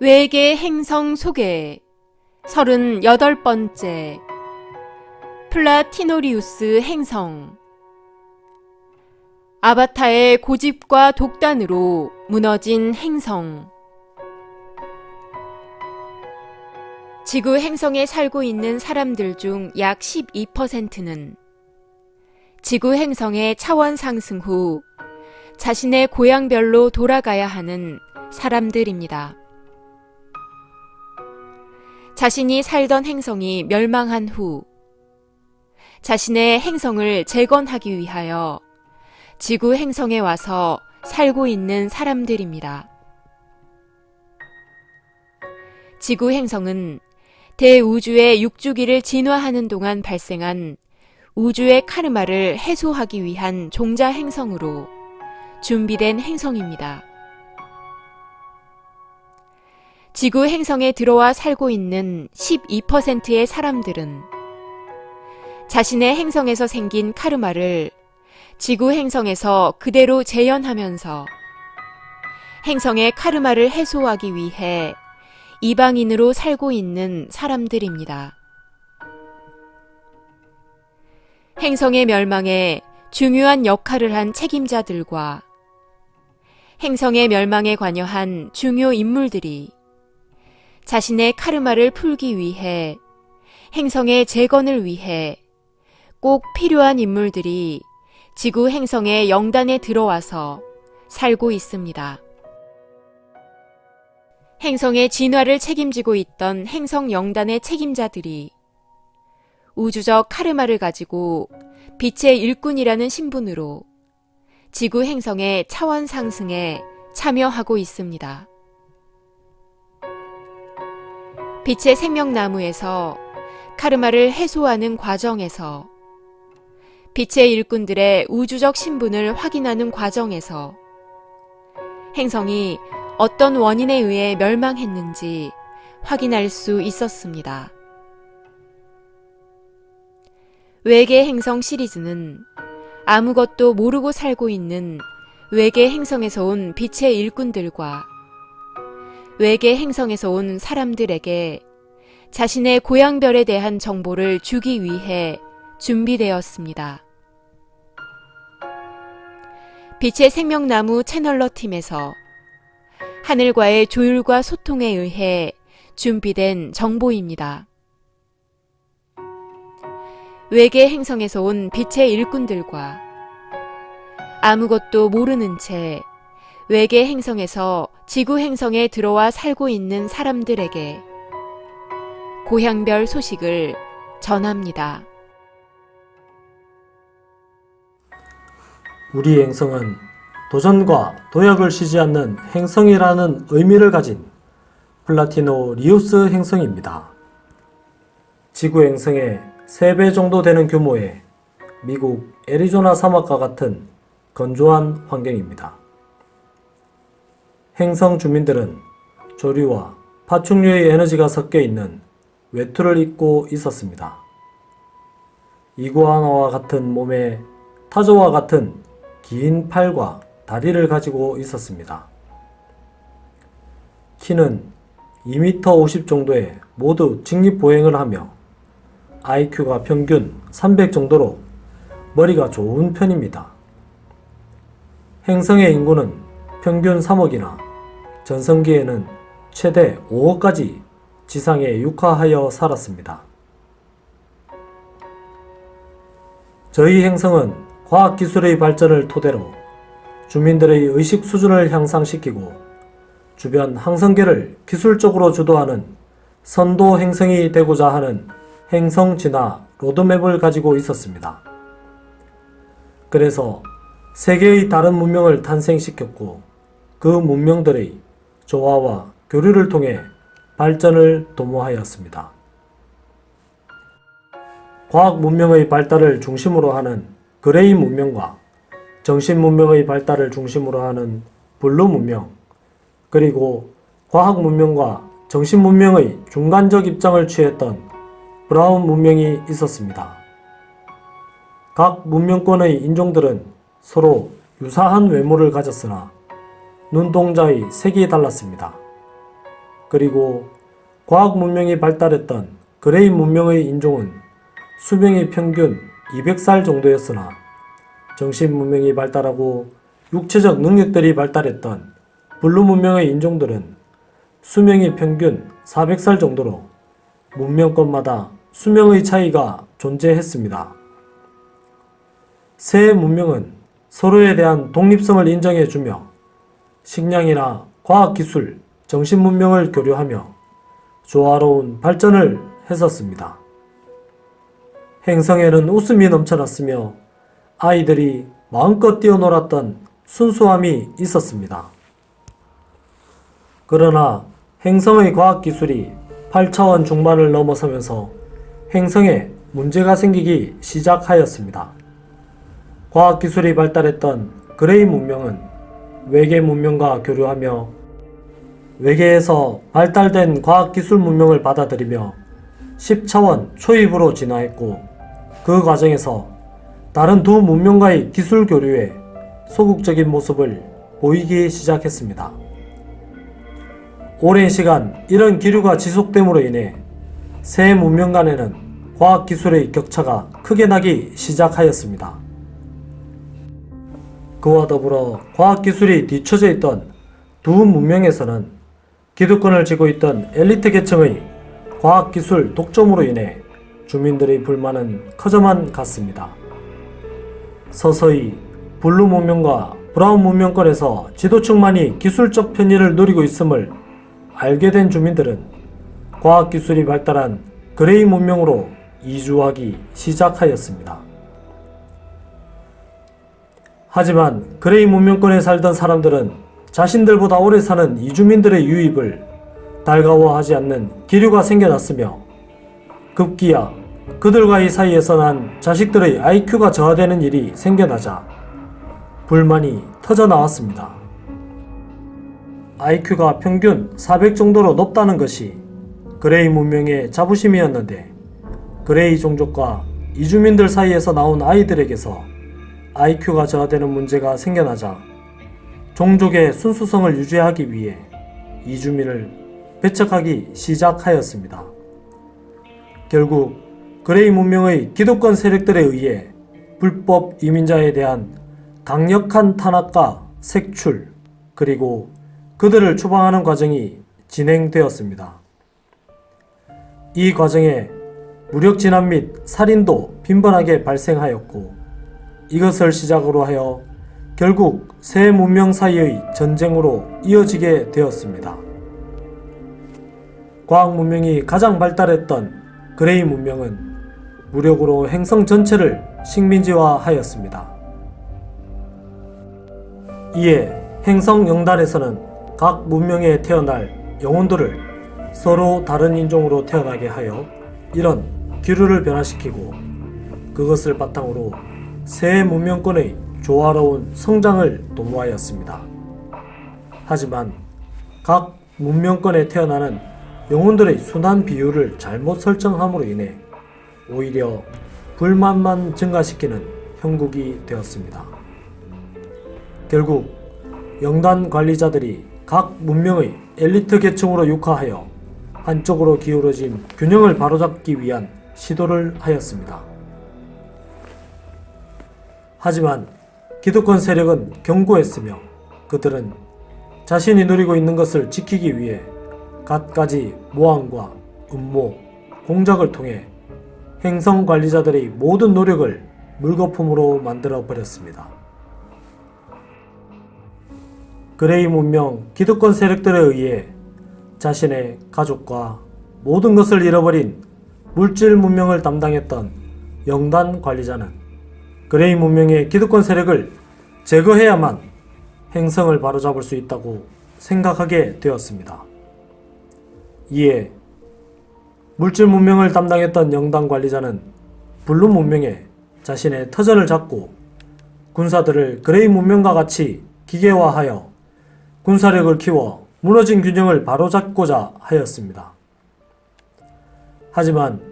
외계 행성 소개 38번째 플라티노리우스 행성. 아바타의 고집과 독단으로 무너진 행성. 지구 행성에 살고 있는 사람들 중 약 12%는 지구 행성의 차원 상승 후 자신의 고향별로 돌아가야 하는 사람들입니다. 자신이 살던 행성이 멸망한 후 자신의 행성을 재건하기 위하여 지구 행성에 와서 살고 있는 사람들입니다. 지구 행성은 대우주의 육주기를 진화하는 동안 발생한 우주의 카르마를 해소하기 위한 종자 행성으로 준비된 행성입니다. 지구 행성에 들어와 살고 있는 12%의 사람들은 자신의 행성에서 생긴 카르마를 지구 행성에서 그대로 재현하면서 행성의 카르마를 해소하기 위해 이방인으로 살고 있는 사람들입니다. 행성의 멸망에 중요한 역할을 한 책임자들과 행성의 멸망에 관여한 중요 인물들이 자신의 카르마를 풀기 위해 행성의 재건을 위해 꼭 필요한 인물들이 지구 행성의 영단에 들어와서 살고 있습니다. 행성의 진화를 책임지고 있던 행성 영단의 책임자들이 우주적 카르마를 가지고 빛의 일꾼이라는 신분으로 지구 행성의 차원 상승에 참여하고 있습니다. 빛의 생명나무에서 카르마를 해소하는 과정에서 빛의 일꾼들의 우주적 신분을 확인하는 과정에서 행성이 어떤 원인에 의해 멸망했는지 확인할 수 있었습니다. 외계 행성 시리즈는 아무것도 모르고 살고 있는 외계 행성에서 온 빛의 일꾼들과 외계 행성에서 온 사람들에게 자신의 고향별에 대한 정보를 주기 위해 준비되었습니다. 빛의 생명나무 채널러 팀에서 하늘과의 조율과 소통에 의해 준비된 정보입니다. 외계 행성에서 온 빛의 일꾼들과 아무것도 모르는 채 외계 행성에서 지구 행성에 들어와 살고 있는 사람들에게 고향별 소식을 전합니다. 우리 행성은 도전과 도약을 쉬지 않는 행성이라는 의미를 가진 플라티노리우스 행성입니다. 지구 행성의 3배 정도 되는 규모의 미국 애리조나 사막과 같은 건조한 환경입니다. 행성 주민들은 조류와 파충류의 에너지가 섞여 있는 외투를 입고 있었습니다. 이구아나와 같은 몸에 타조와 같은 긴 팔과 다리를 가지고 있었습니다. 키는 2m 50 정도에 모두 직립보행을 하며 IQ가 평균 300 정도로 머리가 좋은 편입니다. 행성의 인구는 평균 3억이나 전성기에는 최대 5억까지 지상에 육하하여 살았습니다. 저희 행성은 과학기술의 발전을 토대로 주민들의 의식 수준을 향상시키고 주변 항성계를 기술적으로 주도하는 선도 행성이 되고자 하는 행성 진화 로드맵을 가지고 있었습니다. 그래서 세계의 다른 문명을 탄생시켰고 그 문명들의 조화와 교류를 통해 발전을 도모하였습니다. 과학 문명의 발달을 중심으로 하는 그레이 문명과 정신 문명의 발달을 중심으로 하는 블루 문명, 그리고 과학 문명과 정신 문명의 중간적 입장을 취했던 브라운 문명이 있었습니다. 각 문명권의 인종들은 서로 유사한 외모를 가졌으나 눈동자의 색이 달랐습니다. 그리고 과학 문명이 발달했던 그레이 문명의 인종은 수명이 평균 200살 정도였으나 정신 문명이 발달하고 육체적 능력들이 발달했던 블루 문명의 인종들은 수명이 평균 400살 정도로 문명권마다 수명의 차이가 존재했습니다. 세 문명은 서로에 대한 독립성을 인정해주며 식량이나 과학기술, 정신문명을 교류하며 조화로운 발전을 했었습니다. 행성에는 웃음이 넘쳐났으며 아이들이 마음껏 뛰어놀았던 순수함이 있었습니다. 그러나 행성의 과학기술이 8차원 중반을 넘어서면서 행성에 문제가 생기기 시작하였습니다. 과학기술이 발달했던 그레이 문명은 외계 문명과 교류하며 외계에서 발달된 과학기술 문명을 받아들이며 10차원 초입으로 진화했고 그 과정에서 다른 두 문명과의 기술 교류에 소극적인 모습을 보이기 시작했습니다. 오랜 시간 이런 기류가 지속됨으로 인해 세 문명 간에는 과학기술의 격차가 크게 나기 시작하였습니다. 그와 더불어 과학기술이 뒤처져 있던 두 문명에서는 기득권을 쥐고 있던 엘리트 계층의 과학기술 독점으로 인해 주민들의 불만은 커져만 갔습니다. 서서히 블루 문명과 브라운 문명권에서 지도층만이 기술적 편의를 누리고 있음을 알게 된 주민들은 과학기술이 발달한 그레이 문명으로 이주하기 시작하였습니다. 하지만 그레이 문명권에 살던 사람들은 자신들보다 오래 사는 이주민들의 유입을 달가워하지 않는 기류가 생겨났으며 급기야 그들과의 사이에서 난 자식들의 IQ가 저하되는 일이 생겨나자 불만이 터져나왔습니다. IQ가 평균 400 정도로 높다는 것이 그레이 문명의 자부심이었는데 그레이 종족과 이주민들 사이에서 나온 아이들에게서 IQ가 저하되는 문제가 생겨나자 종족의 순수성을 유지하기 위해 이주민을 배척하기 시작하였습니다. 결국 그레이 문명의 기득권 세력들에 의해 불법 이민자에 대한 강력한 탄압과 색출 그리고 그들을 추방하는 과정이 진행되었습니다. 이 과정에 무력 진압 및 살인도 빈번하게 발생하였고 이것을 시작으로 하여 결국 세 문명 사이의 전쟁으로 이어지게 되었습니다. 과학 문명이 가장 발달했던 그레이 문명은 무력으로 행성 전체를 식민지화하였습니다. 이에 행성 영단에서는 각 문명에 태어날 영혼들을 서로 다른 인종으로 태어나게 하여 이런 기류를 변화시키고 그것을 바탕으로 새 문명권의 조화로운 성장을 도모하였습니다. 하지만 각 문명권에 태어나는 영혼들의 순환 비율을 잘못 설정함으로 인해 오히려 불만만 증가시키는 형국이 되었습니다. 결국 영단 관리자들이 각 문명의 엘리트 계층으로 육화하여 한쪽으로 기울어진 균형을 바로잡기 위한 시도를 하였습니다. 하지만 기득권 세력은 견고했으며 그들은 자신이 누리고 있는 것을 지키기 위해 갖가지 모함과 음모, 공작을 통해 행성 관리자들의 모든 노력을 물거품으로 만들어 버렸습니다. 그레이 문명 기득권 세력들에 의해 자신의 가족과 모든 것을 잃어버린 물질 문명을 담당했던 영단 관리자는 그레이 문명의 기득권 세력을 제거해야만 행성을 바로잡을 수 있다고 생각하게 되었습니다. 이에 물질 문명을 담당했던 영단 관리자는 블루 문명에 자신의 터전을 잡고 군사들을 그레이 문명과 같이 기계화하여 군사력을 키워 무너진 균형을 바로잡고자 하였습니다. 하지만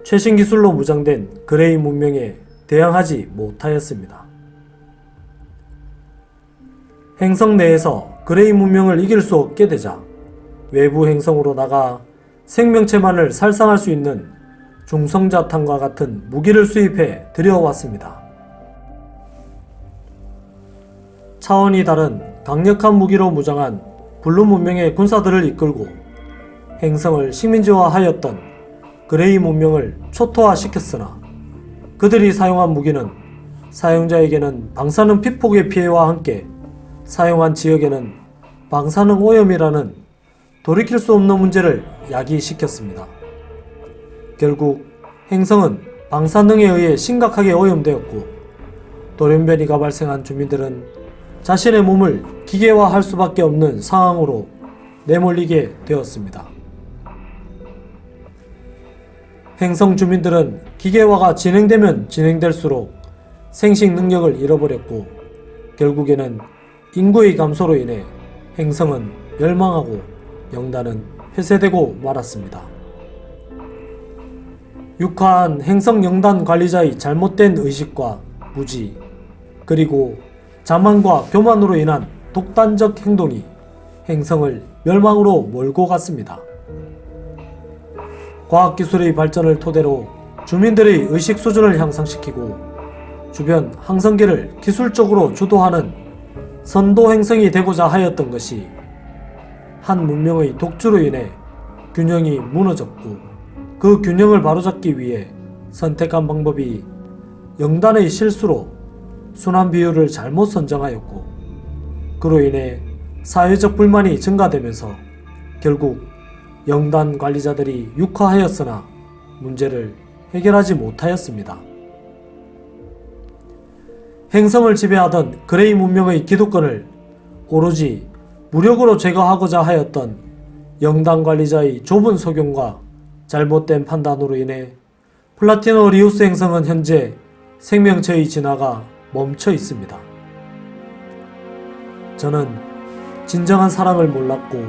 최신 기술로 무장된 그레이 문명에 대항하지 못하였습니다. 행성 내에서 그레이 문명을 이길 수 없게 되자 외부 행성으로 나가 생명체만을 살상할 수 있는 중성자탄과 같은 무기를 수입해 들여왔습니다. 차원이 다른 강력한 무기로 무장한 블루 문명의 군사들을 이끌고 행성을 식민지화하였던 그레이 문명을 초토화시켰으나 그들이 사용한 무기는 사용자에게는 방사능 피폭의 피해와 함께 사용한 지역에는 방사능 오염이라는 돌이킬 수 없는 문제를 야기시켰습니다. 결국 행성은 방사능에 의해 심각하게 오염되었고 돌연변이가 발생한 주민들은 자신의 몸을 기계화할 수밖에 없는 상황으로 내몰리게 되었습니다. 행성 주민들은 기계화가 진행되면 진행될수록 생식 능력을 잃어버렸고 결국에는 인구의 감소로 인해 행성은 멸망하고 영단은 폐쇄되고 말았습니다. 육화한 행성 영단 관리자의 잘못된 의식과 무지, 그리고 자만과 교만으로 인한 독단적 행동이 행성을 멸망으로 몰고 갔습니다. 과학기술의 발전을 토대로 주민들의 의식 수준을 향상시키고 주변 항성계를 기술적으로 주도하는 선도 행성이 되고자 하였던 것이 한 문명의 독주로 인해 균형이 무너졌고 그 균형을 바로잡기 위해 선택한 방법이 영단의 실수로 순환 비율을 잘못 선정하였고 그로 인해 사회적 불만이 증가되면서 결국 영단 관리자들이 육화하였으나 문제를 해결하지 못하였습니다. 행성을 지배하던 그레이 문명의 기득권을 오로지 무력으로 제거하고자 하였던 영단 관리자의 좁은 소견과 잘못된 판단으로 인해 플라티노 리우스 행성은 현재 생명체의 진화가 멈춰 있습니다. 저는 진정한 사랑을 몰랐고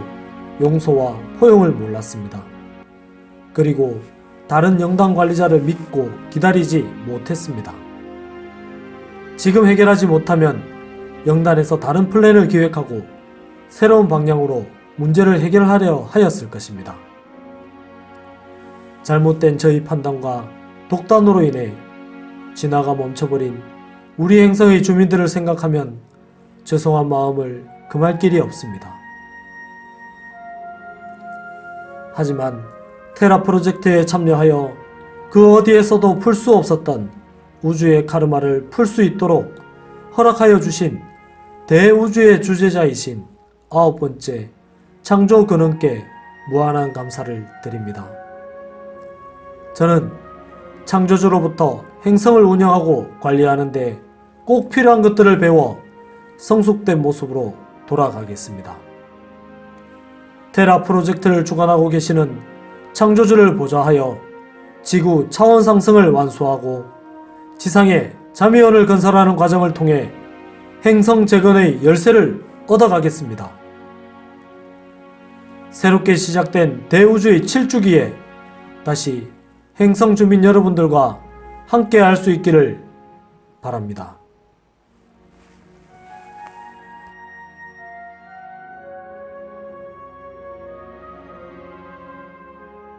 용서와 포용을 몰랐습니다. 그리고 다른 영단 관리자를 믿고 기다리지 못했습니다. 지금 해결하지 못하면 영단에서 다른 플랜을 기획하고 새로운 방향으로 문제를 해결하려 하였을 것입니다. 잘못된 저희 판단과 독단으로 인해 진화가 멈춰버린 우리 행성의 주민들을 생각하면 죄송한 마음을 금할 길이 없습니다. 하지만 테라 프로젝트에 참여하여 그 어디에서도 풀 수 없었던 우주의 카르마를 풀 수 있도록 허락하여 주신 대우주의 주제자이신 9번째 창조 근원께 무한한 감사를 드립니다. 저는 창조주로부터 행성을 운영하고 관리하는데 꼭 필요한 것들을 배워 성숙된 모습으로 돌아가겠습니다. 테라 프로젝트를 주관하고 계시는 창조주를 보좌하여 지구 차원 상승을 완수하고 지상에 자미원을 건설하는 과정을 통해 행성 재건의 열쇠를 얻어가겠습니다. 새롭게 시작된 대우주의 7주기에 다시 행성 주민 여러분들과 함께 할 수 있기를 바랍니다.